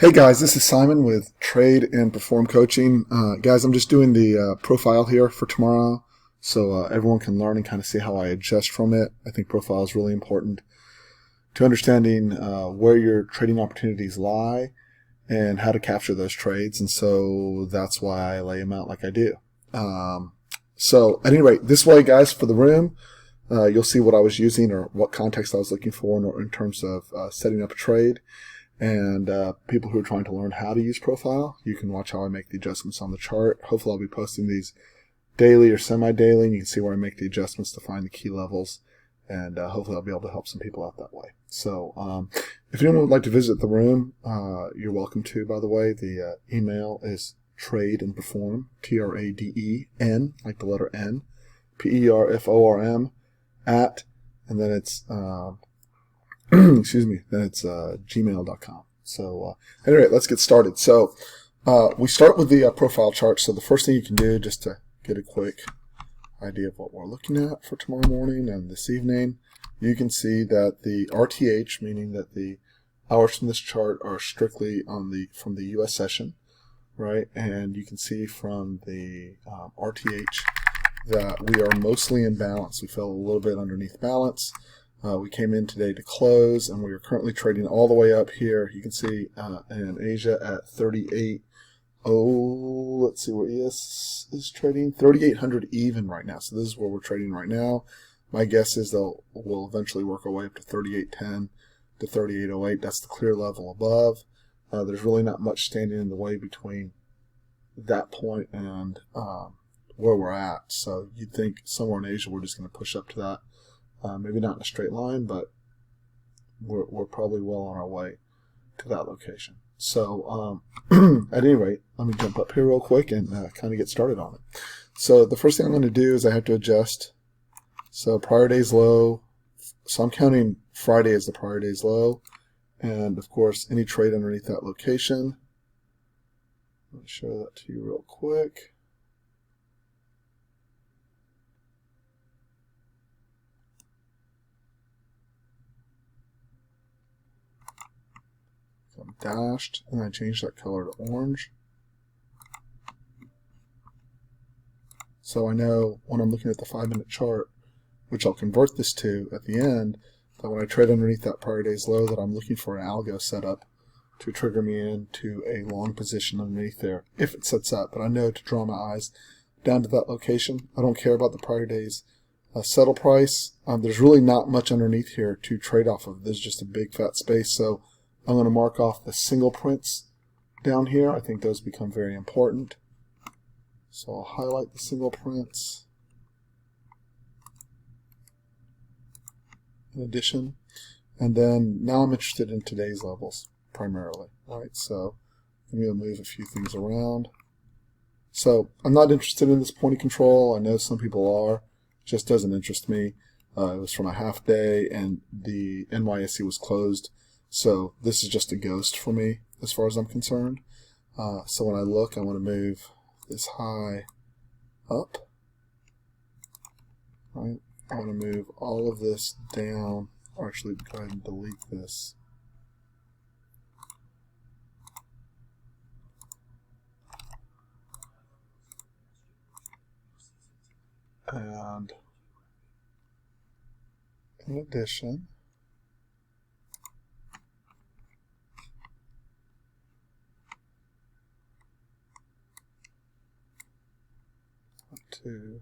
Hey guys, this is Simon with Trade and Perform Coaching. Guys, I'm just doing the profile here for tomorrow so everyone can learn and kind of see how I adjust from it. I think profile is really important to understanding where your trading opportunities lie and how to capture those trades. And so that's why I lay them out like I do. So at any rate, this way, guys, for the room, you'll see what I was using or what context I was looking for in terms of setting up a trade. And people who are trying to learn how to use profile, you can watch how I make the adjustments on the chart. Hopefully I'll be posting these daily or semi-daily, and you can see where I make the adjustments to find the key levels. And hopefully I'll be able to help some people out that way. So if anyone would like to visit the room, you're welcome to, by the way. The email is TRADENPERFORM, TRADEN, like the letter N, PERFORM, at, and then it's... excuse me, then it's gmail.com. So anyway, let's get started. So we start with the profile chart. So the first thing you can do, just to get a quick idea of what we're looking at for tomorrow morning and this evening, you can see that the RTH, meaning that the hours from this chart are strictly from the US session, right? And you can see from the RTH that we are mostly in balance. We fell a little bit underneath balance. We came in today to close, and we are currently trading all the way up here. You can see in Asia at 38. Let's see where ES is trading. 3,800 even right now. So this is where we're trading right now. My guess is we'll eventually work our way up to 38.10 to 38.08. That's the clear level above. There's really not much standing in the way between that point and where we're at. So you'd think somewhere in Asia we're just going to push up to that. Maybe not in a straight line, but we're probably well on our way to that location. So at any rate, let me jump up here real quick and kind of get started on it. So the first thing I'm going to do is I have to adjust. So prior day's low. So I'm counting Friday as the prior day's low. And of course, any trade underneath that location. Let me show that to you real quick. Dashed, and I changed that color to orange. So I know when I'm looking at the 5-minute chart, which I'll convert this to at the end, that when I trade underneath that prior day's low, that I'm looking for an algo setup to trigger me into a long position underneath there if it sets up. But I know to draw my eyes down to that location. I don't care about the prior day's settle price. There's really not much underneath here to trade off of. There's just a big fat space. So I'm going to mark off the single prints down here. I think those become very important. So I'll highlight the single prints. In addition, and then now I'm interested in today's levels primarily, right? So I'm going to move a few things around. So I'm not interested in this pointy control. I know some people are. It just doesn't interest me. It was from a half day, and the NYSE was closed. So this is just a ghost for me as far as I'm concerned. So when I look, I want to move this high up. Right? I want to move all of this down. Or actually, go ahead and delete this. And in addition, to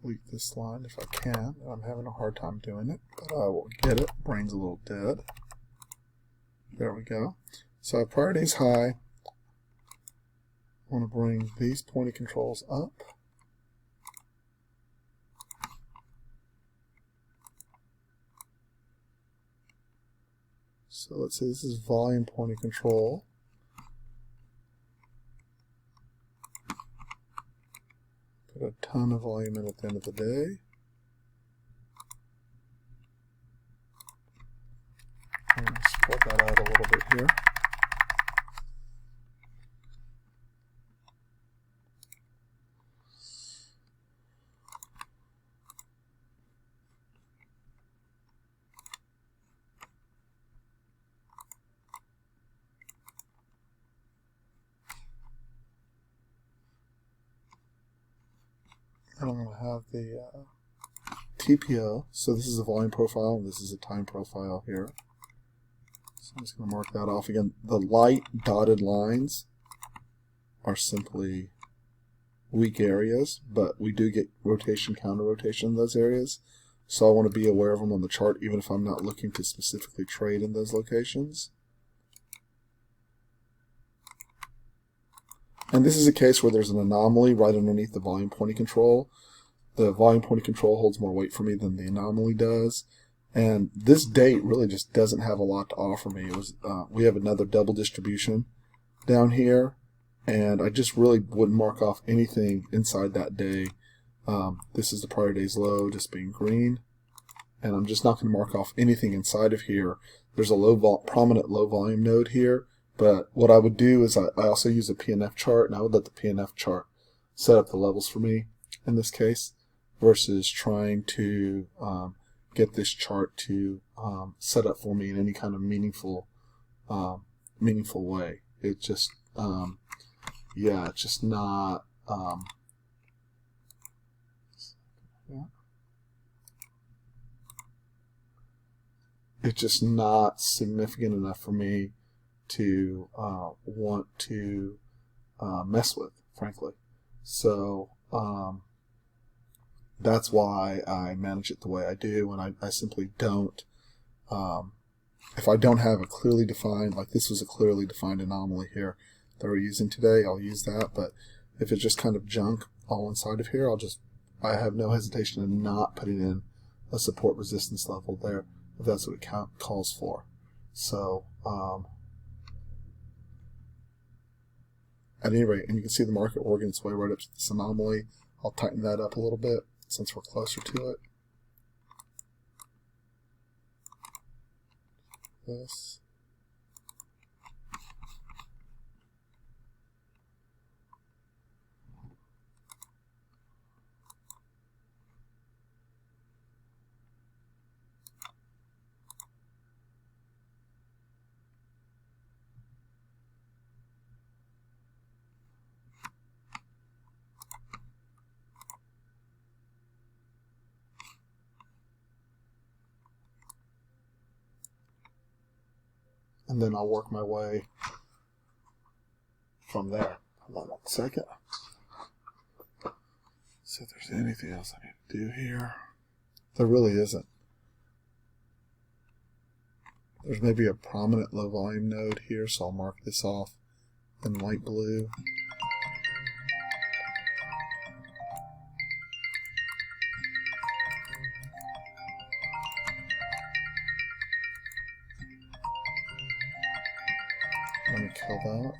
delete this line if I can. I'm having a hard time doing it, but I will get it. Brain's a little dead. There we go. So prior day's high. I want to bring these pointy controls up. So let's say this is volume pointy control. Put a ton of volume in at the end of the day. And spread that out a little bit here. And I'm going to have the TPO. So this is a volume profile, and this is a time profile here. So I'm just going to mark that off again. The light dotted lines are simply weak areas, but we do get rotation, counter rotation in those areas. So I want to be aware of them on the chart, even if I'm not looking to specifically trade in those locations. And this is a case where there's an anomaly right underneath the volume pointing control. The volume pointing control holds more weight for me than the anomaly does. And this date really just doesn't have a lot to offer me. It was we have another double distribution down here, and I just really wouldn't mark off anything inside that day. This is the prior day's low, just being green, and I'm just not going to mark off anything inside of here. There's a prominent low volume node here, but what I would do is I also use a PNF chart, and I would let the PNF chart set up the levels for me in this case, versus trying to get this chart to set up for me in any kind of meaningful way. It just yeah, it's just not it's just not significant enough for me to want to mess with, frankly. So that's why I manage it the way I do, and I simply don't. If I don't have a clearly defined, like this was a clearly defined anomaly here that we're using today, I'll use that. But if it's just kind of junk all inside of here, I have no hesitation in not putting in a support resistance level there, if that's what it calls for. So at any rate, and you can see the market working its way right up to this anomaly. I'll tighten that up a little bit since we're closer to it. This. And then I'll work my way from there. Hold on one second. See if there's anything else I need to do here. There really isn't. There's maybe a prominent low volume node here, so I'll mark this off in light blue. Let me kill that.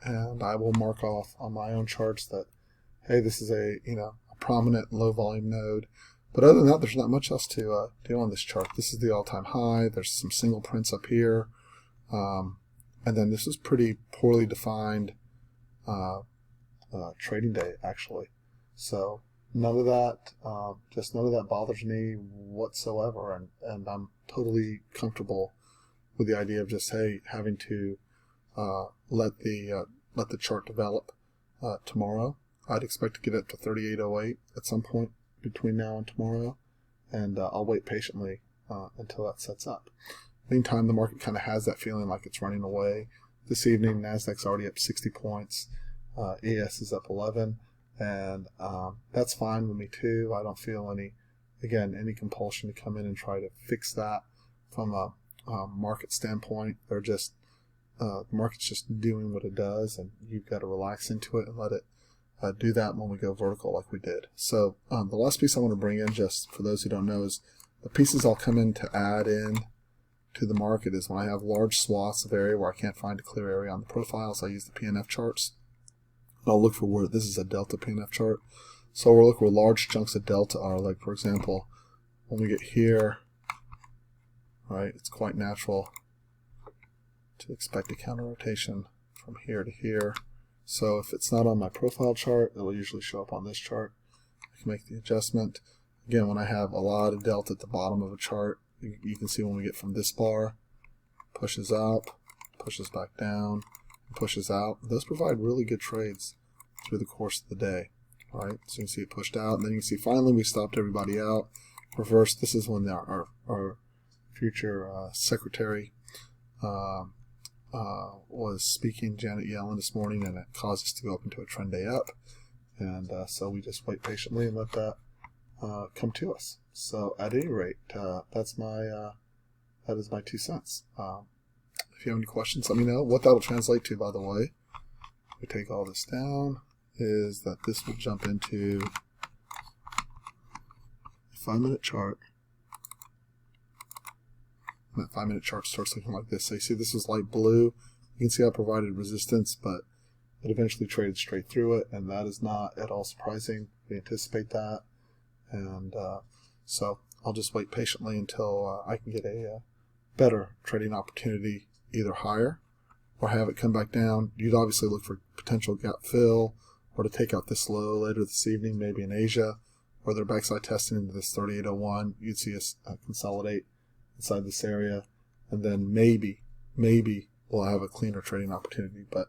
And I will mark off on my own charts that, hey, this is a prominent low volume node. But other than that, there's not much else to do on this chart. This is the all-time high. There's some single prints up here, and then this is pretty poorly defined trading day actually. So none of that, just none of that bothers me whatsoever, and I'm totally comfortable with the idea of just, hey, having to let the chart develop tomorrow. I'd expect to get up to 38.08 at some point between now and tomorrow, and I'll wait patiently until that sets up. Meantime, the market kind of has that feeling like it's running away. This evening, Nasdaq's already up 60 points. ES is up 11, and that's fine with me too. I don't feel any compulsion to come in and try to fix that from a market standpoint. They're just the market's just doing what it does, and you've got to relax into it and let it do that when we go vertical like we did. So the last piece I want to bring in, just for those who don't know, is the pieces I'll come in to add in to the market is when I have large swaths of area where I can't find a clear area on the profiles. I use the PNF charts, and I'll look for where this is a delta PNF chart. So we'll look where large chunks of delta are. Like for example, when we get here, right, it's quite natural to expect a counter rotation from here to here. So if it's not on my profile chart, it will usually show up on this chart. I can make the adjustment. Again, when I have a lot of delta at the bottom of a chart, you can see when we get from this bar pushes up, pushes back down, pushes out. Those provide really good trades through the course of the day. All right, so you can see it pushed out, and then you can see finally we stopped everybody out. Reverse. This is when our future secretary was speaking, Janet Yellen, this morning, and it caused us to go up into a trend day up. And so we just wait patiently and let that come to us. So at any rate, that is my 2 cents. If you have any questions, let me know. What that'll translate to, by the way, we take all this down, is that this will jump into a 5-minute chart. And that 5-minute chart starts looking like this. So you see this is light blue. You can see I provided resistance, but it eventually traded straight through it, and that is not at all surprising. We anticipate that. And so I'll just wait patiently until I can get a better trading opportunity, either higher or have it come back down. You'd obviously look for potential gap fill or to take out this low later this evening, maybe in Asia, or they're backside testing into this 3801. You'd see us consolidate inside this area, and then maybe we'll have a cleaner trading opportunity. But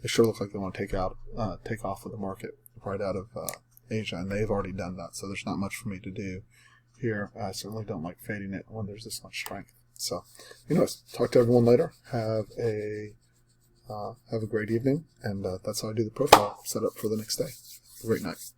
they sure look like they want to take off with the market right out of Asia, and they've already done that. So there's not much for me to do here. I certainly don't like fading it when there's this much strength. So, anyways, talk to everyone later. Have a great evening, and that's how I do the profile setup for the next day. Have a great night.